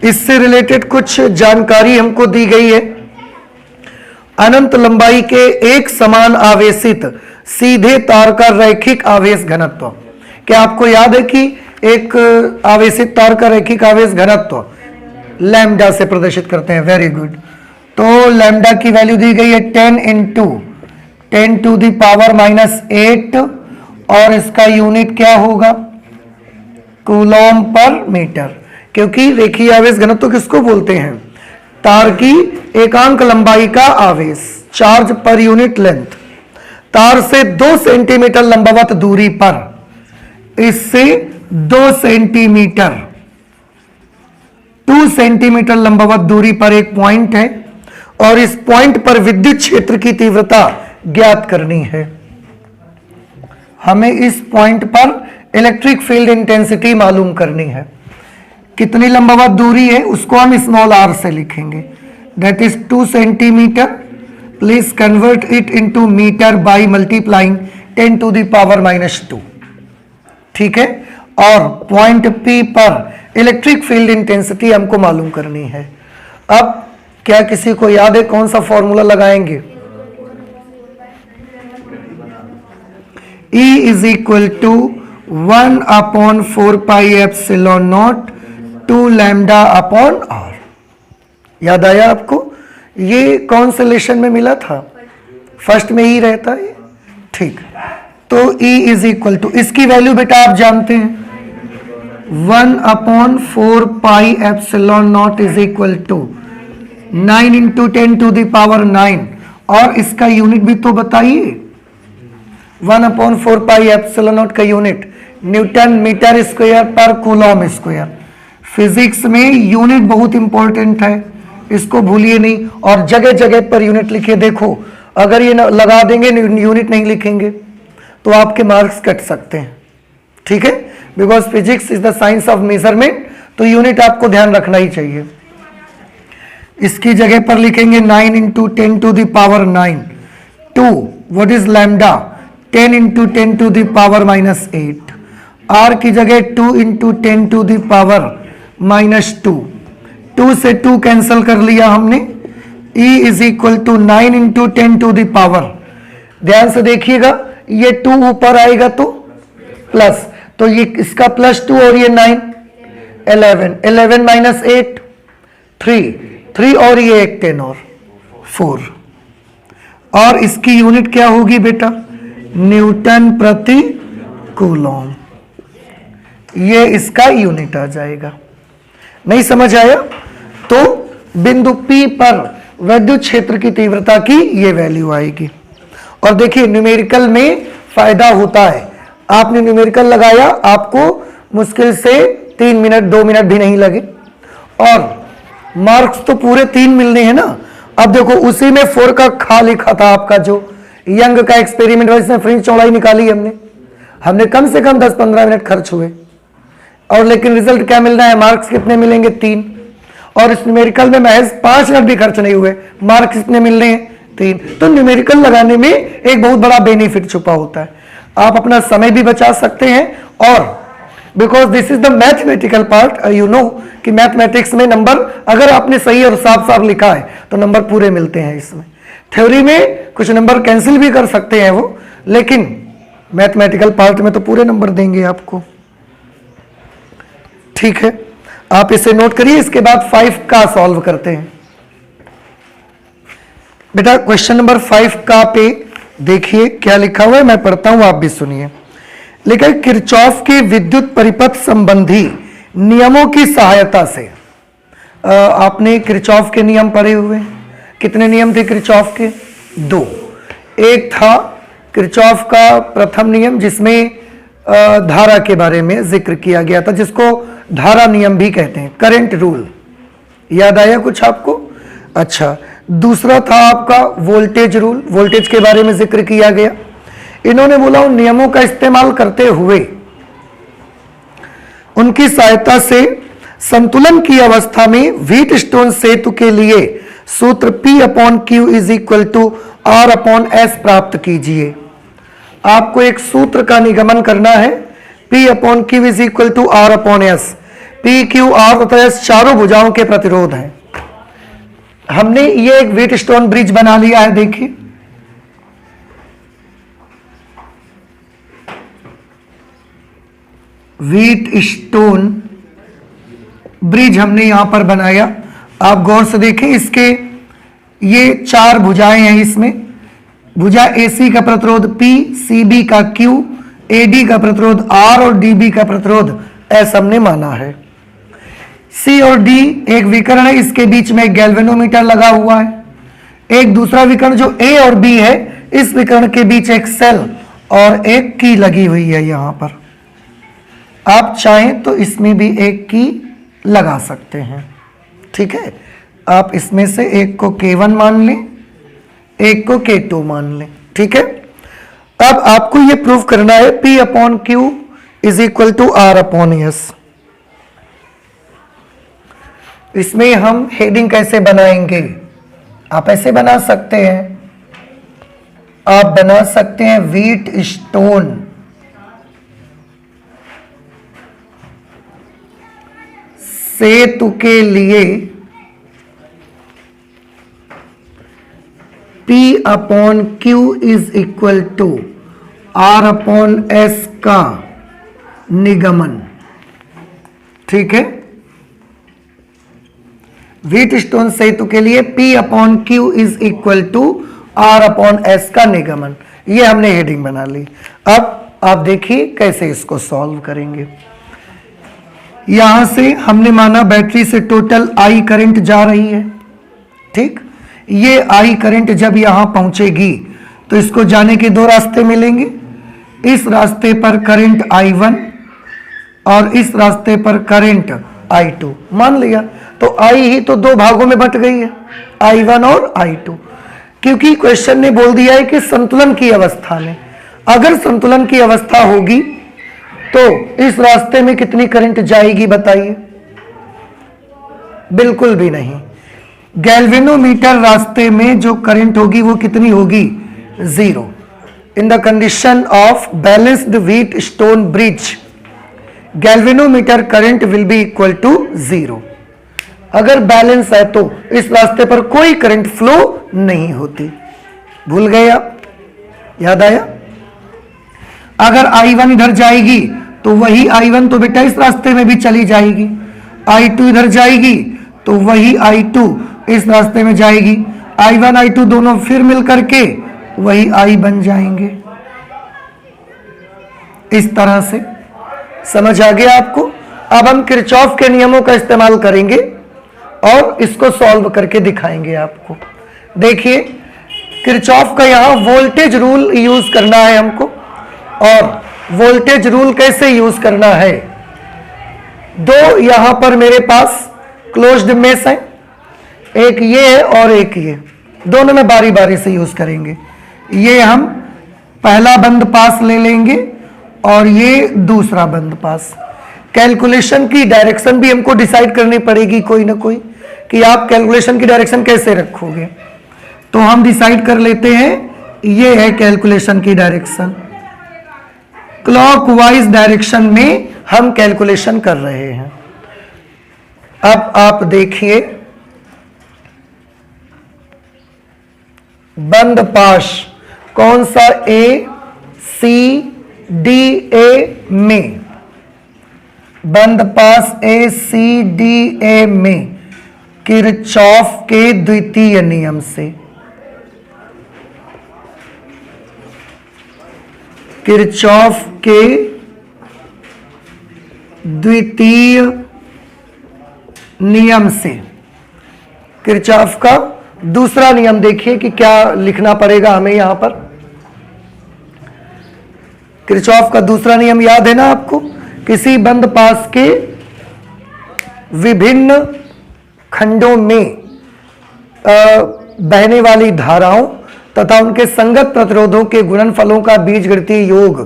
इससे रिलेटेड कुछ जानकारी हमको दी गई है। अनंत लंबाई के एक समान आवेशित सीधे तार का रैखिक आवेश घनत्व। क्या आपको याद है कि एक आवेशित तार का रैखिक आवेश घनत्व लैम्डा से प्रदर्शित करते हैं? Very good. तो लैम्डा की वैल्यू दी गई है 10 इंटू 10 टू द पावर -8 और इसका यूनिट क्या होगा? कूलॉम पर मीटर। क्योंकि रेखीय आवेश घनत्व किसको बोलते हैं? तार की एकांक लंबाई का आवेश, चार्ज पर यूनिट लेंथ। तार से 2 सेंटीमीटर लंबवत दूरी पर, इससे 2 सेंटीमीटर लंबवत दूरी पर एक पॉइंट है और इस पॉइंट पर विद्युत क्षेत्र की तीव्रता ज्ञात करनी है। हमें इस पॉइंट पर इलेक्ट्रिक फील्ड इंटेंसिटी मालूम करनी है। कितनी लंबवत दूरी है उसको हम स्मॉल r से लिखेंगे, that is 2 centimetre. Please convert it into metre by multiplying 10 to the power -2। ठीक है, और पॉइंट P पर इलेक्ट्रिक फील्ड इंटेंसिटी हमको मालूम करनी है। अब क्या किसी को याद है कौन सा फॉर्मूला लगाएंगे? E is equal to 1/4πε0 2 lambda upon r। याद आया आपको? ये कौन से लेशन में मिला था? फर्स्ट में ही रहता है। ठीक, तो E इज इक्वल टू, इसकी वैल्यू बेटा आप जानते हैं 1/4πε0 is equal to 9 into 10 to the power 9 और इसका यूनिट भी तो बताइए। 1/4πε0 का यूनिट न्यूटन मीटर स्क्वायर पर कूलॉम स्क्वायर। फिजिक्स में यूनिट बहुत इंपॉर्टेंट है, इसको भूलिए नहीं। और जगह जगह पर यूनिट लिखिए। देखो, अगर ये लगा देंगे यूनिट नहीं लिखेंगे तो आपके मार्क्स कट सकते हैं। ठीक है, because physics is the science of measurement, तो यूनिट आपको ध्यान रखना ही चाहिए। इसकी जगह पर लिखेंगे 9 into 10 to the power 9 2। What is lambda? 10 into 10 to the power -8। r की जगह 2 इंटू 10 टू द पावर -2। 2 से 2 कैंसिल कर लिया हमने। E is equal to 9 into 10 to the power. ध्यान से देखिएगा, ये 2 ऊपर आएगा तो प्लस, तो ये इसका +2 और ये 9 11 11 -8 3 3 और ये एक 10 और 4। और इसकी यूनिट क्या होगी बेटा, न्यूटन प्रति कूलॉम। ये इसका यूनिट आ जाएगा। नहीं समझ आया? तो बिंदु P पर विद्युत क्षेत्र की तीव्रता की ये वैल्यू आएगी। और देखिए न्यूमेरिकल में फायदा होता है, आपने न्यूमेरिकल लगाया, आपको मुश्किल से 3 मिनट 2 मिनट भी नहीं लगे, और मार्क्स तो पूरे 3 मिलने हैं ना। अब देखो उसी में 4 का खा लिखा था आपका जो यंग का एक्सपेरिमेंट, इसमें फ्रिंज चौड़ाई निकाली हमने कम से कम 10-15 मिनट खर्च हुए, और लेकिन रिजल्ट क्या मिल रहा है, मार्क्स कितने मिलेंगे, 3। और इस न्यूमेरिकल में महज 5 मिनट भी खर्च नहीं हुए, मार्क्स कितने मिल रहे हैं, 3। तो न्यूमेरिकल लगाने में एक बहुत बड़ा बेनिफिट छुपा होता है, आप अपना समय भी बचा सकते हैं, और because this is the mathematical part, you know कि मैथमेटिक्स में नंबर अगर आपने सही और साफ साफ लिखा है तो नंबर पूरे मिलते हैं। इसमें थ्योरी में कुछ नंबर कैंसिल भी कर सकते हैं वो, लेकिन मैथमेटिकल पार्ट में तो पूरे नंबर देंगे आपको। ठीक है, आप इसे नोट करिए। इसके बाद 5 का सॉल्व करते हैं। बेटा क्वेश्चन नंबर 5 का पे देखिए क्या लिखा हुआ है, मैं पढ़ता हूं, आप भी सुनिए। लिखा है किरचॉफ के विद्युत परिपथ संबंधी नियमों की सहायता से। आपने किरचॉफ के नियम पढ़े हुए, कितने नियम थे किरचॉफ के, 2। एक था किरचॉफ का प्रथम नियम जिसमें धारा के बारे में जिक्र किया गया था, जिसको धारा नियम भी कहते हैं, करंट रूल। याद आया कुछ आपको? अच्छा, दूसरा था आपका वोल्टेज रूल, वोल्टेज के बारे में जिक्र किया गया। इन्होंने बोला उन नियमों का इस्तेमाल करते हुए उनकी सहायता से संतुलन की अवस्था में व्हीटस्टोन सेतु के लिए सूत्र P/Q = R/S प्राप्त कीजिए। आपको एक सूत्र का निगमन करना है, P/Q = R/S। P, Q, R तथा S चारों भुजाओं के प्रतिरोध हैं। हमने ये एक व्हीटस्टोन ब्रिज बना लिया है, देखिए व्हीटस्टोन ब्रिज हमने यहां पर बनाया। आप गौर से देखें, इसके ये 4 भुजाएं हैं। इसमें भुजा AC का प्रतिरोध P, CB का Q, AD का प्रतिरोध R और DB का प्रतिरोध S हमने माना है। C और D एक विकर्ण है, इसके बीच में एक गैल्वेनोमीटर लगा हुआ है। एक दूसरा विकर्ण जो A और B है, इस विकर्ण के बीच एक सेल और एक की लगी हुई है। यहां पर आप चाहें तो इसमें भी एक की लगा सकते हैं। ठीक है, आप इसमें से एक को K1 मान लें, एक को K2 मान लें। ठीक है, अब आपको यह प्रूव करना है P/Q = R/S। इसमें हम हेडिंग कैसे बनाएंगे, आप ऐसे बना सकते हैं, आप बना सकते हैं व्हीटस्टोन सेतु के लिए P/Q = R/S का निगमन। ठीक है, व्हीटस्टोन सेतु के लिए P/Q = R/S का निगमन। ये हमने हेडिंग बना ली। अब आप देखिए कैसे इसको सॉल्व करेंगे। यहां से हमने माना बैटरी से टोटल I करंट जा रही है। ठीक, ये I करंट जब यहां पहुंचेगी तो इसको जाने के 2 रास्ते मिलेंगे। इस रास्ते पर करंट I1 और इस रास्ते पर करंट I2 मान लिया। तो I ही तो 2 भागों में बट गई है, I1 और I2, क्योंकि क्वेश्चन ने बोल दिया है कि संतुलन की अवस्था में। अगर संतुलन की अवस्था होगी तो इस रास्ते में कितनी करंट जाएगी बताइए? बिल्कुल भी नहीं। गैल्वेनोमीटर रास्ते में जो करंट होगी वो कितनी होगी? 0। In the condition of balanced Wheatstone bridge galvanometer current will be equal to 0। अगर बैलेंस है तो इस रास्ते पर कोई करंट फ्लो नहीं होती। भूल गए आप? याद आया? अगर I1 इधर जाएगी तो वही I1 तो बेटा इस रास्ते में भी चली जाएगी। I2 इधर जाएगी तो वही I2 इस रास्ते में जाएगी। I1 I2 दोनों फिर मिल करके वही I बन जाएंगे। इस तरह से समझ आ गया आपको। अब हम किरचॉफ के नियमों का इस्तेमाल करेंगे और इसको सॉल्व करके दिखाएंगे आपको। देखिए, किरचॉफ का यहां वोल्टेज रूल यूज करना है हमको। और वोल्टेज रूल कैसे यूज करना है, दो यहां पर मेरे पास क्लोज्ड मेश है, एक ये है और एक ये, दोनों में बारी बारी से यूज करेंगे। ये हम पहला बंद पास ले लेंगे और ये दूसरा बंद पास। कैलकुलेशन की डायरेक्शन भी हमको डिसाइड करनी पड़ेगी कोई ना कोई, कि आप कैलकुलेशन की डायरेक्शन कैसे रखोगे। तो हम डिसाइड कर लेते हैं, ये है कैलकुलेशन की डायरेक्शन। क्लॉकवाइज डायरेक्शन में हम कैलकुलेशन कर रहे हैं। अब आप देखिए, बंद पाश कौन सा, ए सी डी ए में, बंद पास ए सी डी ए में किरचॉफ के द्वितीय नियम से, किरचॉफ के द्वितीय नियम से। किरचॉफ का दूसरा नियम देखिए कि क्या लिखना पड़ेगा हमें यहां पर। किरचॉफ का दूसरा नियम याद है ना आपको, किसी बंद पास के विभिन्न खंडों में बहने वाली धाराओं तथा उनके संगत प्रतिरोधों के गुणनफलों का बीजगणितीय योग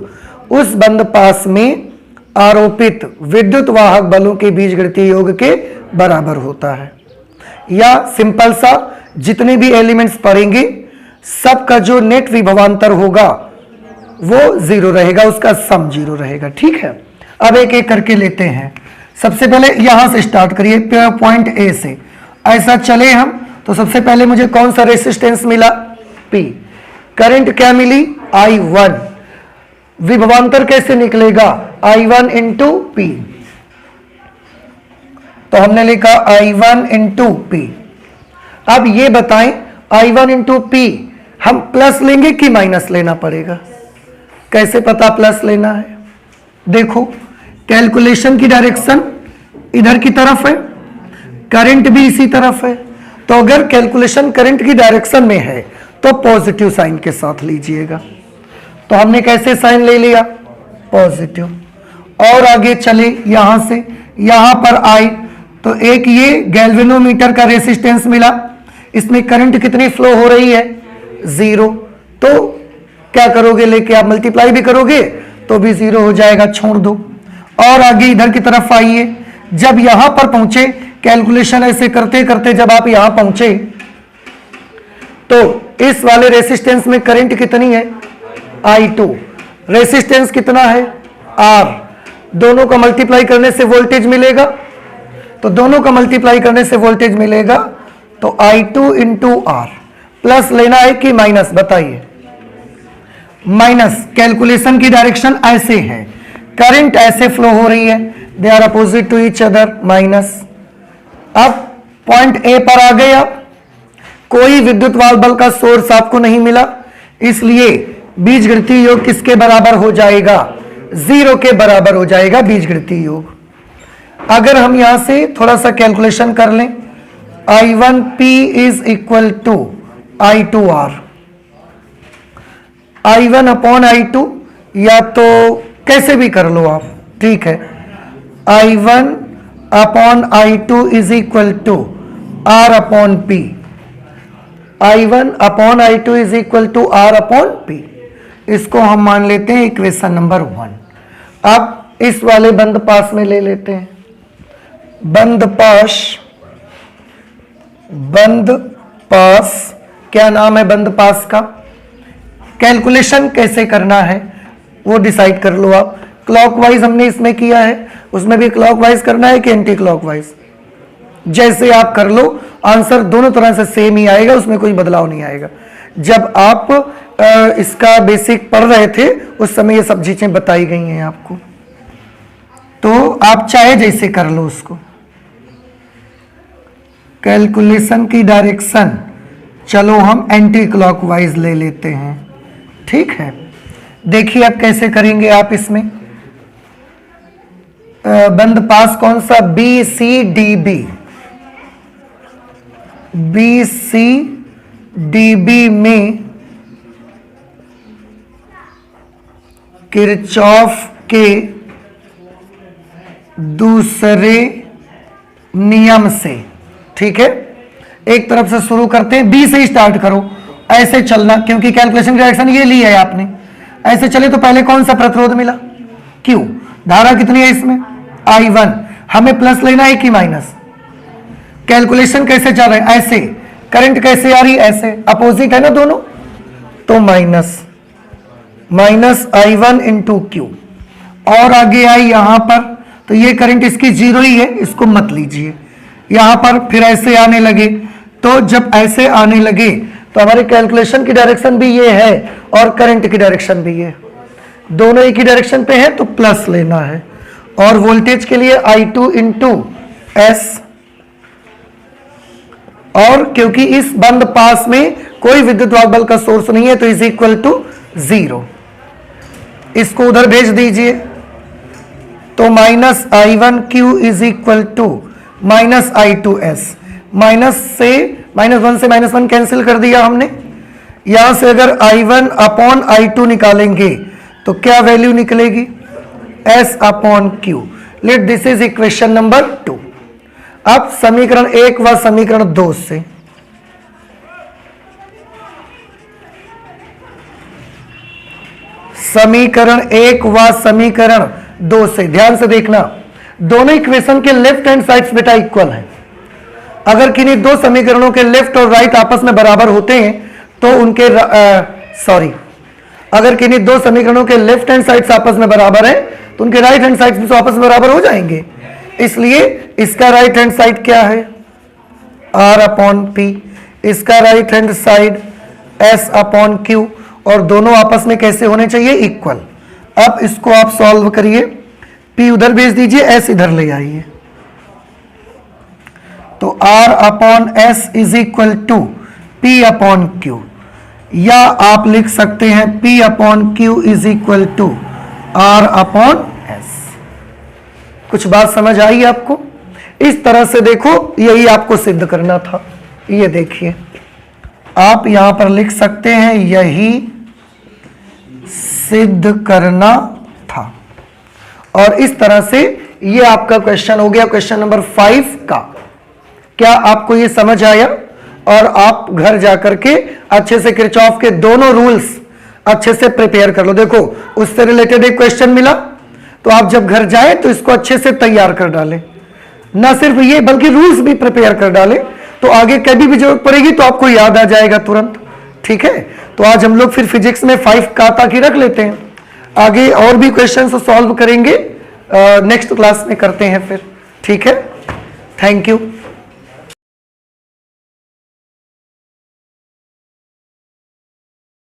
उस बंद पास में आरोपित विद्युत वाहक बलों के बीजगणितीय योग के बराबर होता है। या सिंपल सा, जितने भी एलिमेंट्स पढ़ेंगे सबका जो नेट विभवांतर होगा वो 0 रहेगा, उसका सम 0 रहेगा। ठीक है, अब एक एक करके लेते हैं। सबसे पहले यहां से स्टार्ट करिए, पॉइंट ए से ऐसा चले हम। तो सबसे पहले मुझे कौन सा रेसिस्टेंस मिला, P। करंट क्या मिली, I1। विभवांतर कैसे निकलेगा, I1 इंटू P। तो हमने लिखा I1 इंटू P। अब ये बताएं, I1 इंटू P हम प्लस लेंगे कि माइनस लेना पड़ेगा, कैसे पता प्लस लेना है। देखो, कैलकुलेशन की डायरेक्शन इधर की तरफ है, करंट भी इसी तरफ है। तो अगर कैलकुलेशन करंट की डायरेक्शन में है तो पॉजिटिव साइन के साथ लीजिएगा। तो हमने कैसे साइन ले लिया, पॉजिटिव। और आगे चले, यहां से यहां पर आए तो एक ये गैल्वेनोमीटर का रेसिस्टेंस मिला, इसमें करंट कितनी फ्लो हो रही है, 0। तो क्या करोगे, लेके आप मल्टीप्लाई भी करोगे तो भी 0 हो जाएगा, छोड़ दो। और आगे इधर की तरफ आइए, जब यहां पर पहुंचे, कैलकुलेशन ऐसे करते करते जब आप यहां पहुंचे तो इस वाले रेसिस्टेंस में करंट कितनी है, I2। रेसिस्टेंस कितना है, R। दोनों का मल्टीप्लाई करने से वोल्टेज मिलेगा, तो दोनों का मल्टीप्लाई करने से वोल्टेज मिलेगा। तो I2 इंटू R। प्लस लेना है कि माइनस, बताइए। माइनस। कैलकुलेशन की डायरेक्शन ऐसे है, करंट ऐसे फ्लो हो रही है, they are opposite to each other, minus. अब पॉइंट ए पर आ गए, आप कोई विद्युत वाहक बल का सोर्स आपको नहीं मिला, इसलिए बीजगणितीय योग किसके बराबर हो जाएगा, 0 के बराबर हो जाएगा बीजगणितीय योग। अगर हम यहां से थोड़ा सा कैलकुलेशन कर लें, I1P is equal to I2R। I1 upon I2, या तो कैसे भी कर लो आप, ठीक है। I1 upon I2 is equal to R upon P। I1 upon I2 is equal to R upon P। इसको हम मान लेते हैं इक्वेशन नंबर 1। अब इस वाले बंद पास में ले लेते हैं, बंद पास क्या नाम है बंद पास का। कैलकुलेशन कैसे करना है वो डिसाइड कर लो आप। क्लॉकवाइज हमने इसमें किया है, उसमें भी क्लॉकवाइज करना है कि एंटी क्लॉकवाइज, जैसे आप कर लो, आंसर दोनों तरह से सेम ही आएगा, उसमें कोई बदलाव नहीं आएगा। जब आप इसका बेसिक पढ़ रहे थे उस समय ये सब चीजें बताई गई हैं आपको, तो आप चाहे जैसे कर लो उसको। कैलकुलेशन की डायरेक्शन चलो हम एंटी क्लॉकवाइज ले लेते हैं, ठीक है। देखिए अब कैसे करेंगे आप इसमें। बंद पास कौन सा, B C D B, B C D B में किरचॉफ के दूसरे नियम से, ठीक है। एक तरफ से शुरू करते हैं, बी से ही स्टार्ट करो, ऐसे चलना, क्योंकि कैलकुलेशन की डायरेक्शन ये ली है आपने। ऐसे चले तो पहले कौन सा प्रतिरोध मिला, Q। धारा कितनी है इसमें, I1। हमें प्लस लेना है कि माइनस। कैलकुलेशन कैसे चल रहा है, ऐसे। करंट कैसे आ रही, ऐसे, अपोजिट है ना दोनों, तो माइनस I1 इंटू Q। और आगे आई यहां पर, तो ये करंट इसकी जीरो ही है, इसको मत लीजिए। यहां पर फिर ऐसे आने लगे, तो जब ऐसे आने लगे तो हमारे कैलकुलेशन की डायरेक्शन भी ये है और करंट की डायरेक्शन भी ये, दोनों एक ही डायरेक्शन पे है, तो प्लस लेना है। और वोल्टेज के लिए I2 इंटू एस, और क्योंकि इस बंद पास में कोई विद्युत वाहक बल का सोर्स नहीं है, तो इज इक्वल टू 0। इसको उधर भेज दीजिए, तो minus I1Q is equal to minus I2S। Minus से -1 से -1 कैंसिल कर दिया हमने। यहां से अगर I1 अपॉन I2 निकालेंगे तो क्या वैल्यू निकलेगी, S upon Q। Let this is equation number 2। अब समीकरण 1 व समीकरण 2 से समीकरण 1 व समीकरण 2 से ध्यान से देखना, दोनों इक्वेशन के लेफ्ट हैंड साइड्स बेटा इक्वल है। अगर किन्हीं दो समीकरणों के लेफ्ट और राइट आपस में बराबर होते हैं तो उनके अगर किन्हीं दो समीकरणों के लेफ्ट हैंड साइड्स आपस में बराबर है तो उनके राइट हैंड साइड्स भी तो आपस में बराबर हो जाएंगे। इसलिए इसका राइट हैंड साइड क्या है, R अपॉन P, इसका right hand side S upon Q, और दोनों आपस में कैसे होने चाहिए, इक्वल। अब इसको आप सॉल्व करिए, P उधर भेज दीजिए, S इधर ले आइए, तो R upon S is equal to P upon Q, या आप लिख सकते हैं P upon Q is equal to R upon S। कुछ बात समझ आई आपको? इस तरह से देखो, यही आपको सिद्ध करना था। ये देखिए आप यहां पर लिख सकते हैं, यही सिद्ध करना था। और इस तरह से ये आपका क्वेश्चन हो गया, क्वेश्चन नंबर 5 का। क्या आपको ये समझ आया? और आप घर जाकर के अच्छे से किरचॉफ के दोनों रूल्स अच्छे से प्रिपेयर कर लो। देखो उससे रिलेटेड एक क्वेश्चन मिला, तो आप जब घर जाएं तो इसको अच्छे से तैयार कर डालें। ना सिर्फ ये बल्कि रूल्स भी प्रिपेयर कर डालें, तो आगे कभी भी जरूरत पड़ेगी तो आपको याद आ जाएगा तुरंत। ठीक है, तो आज हम लोग फिर फिजिक्स में 5 का तक ही रख लेते हैं। आगे और भी क्वेश्चन सॉल्व करेंगे, नेक्स्ट क्लास में करते हैं फिर। ठीक है, थैंक यू।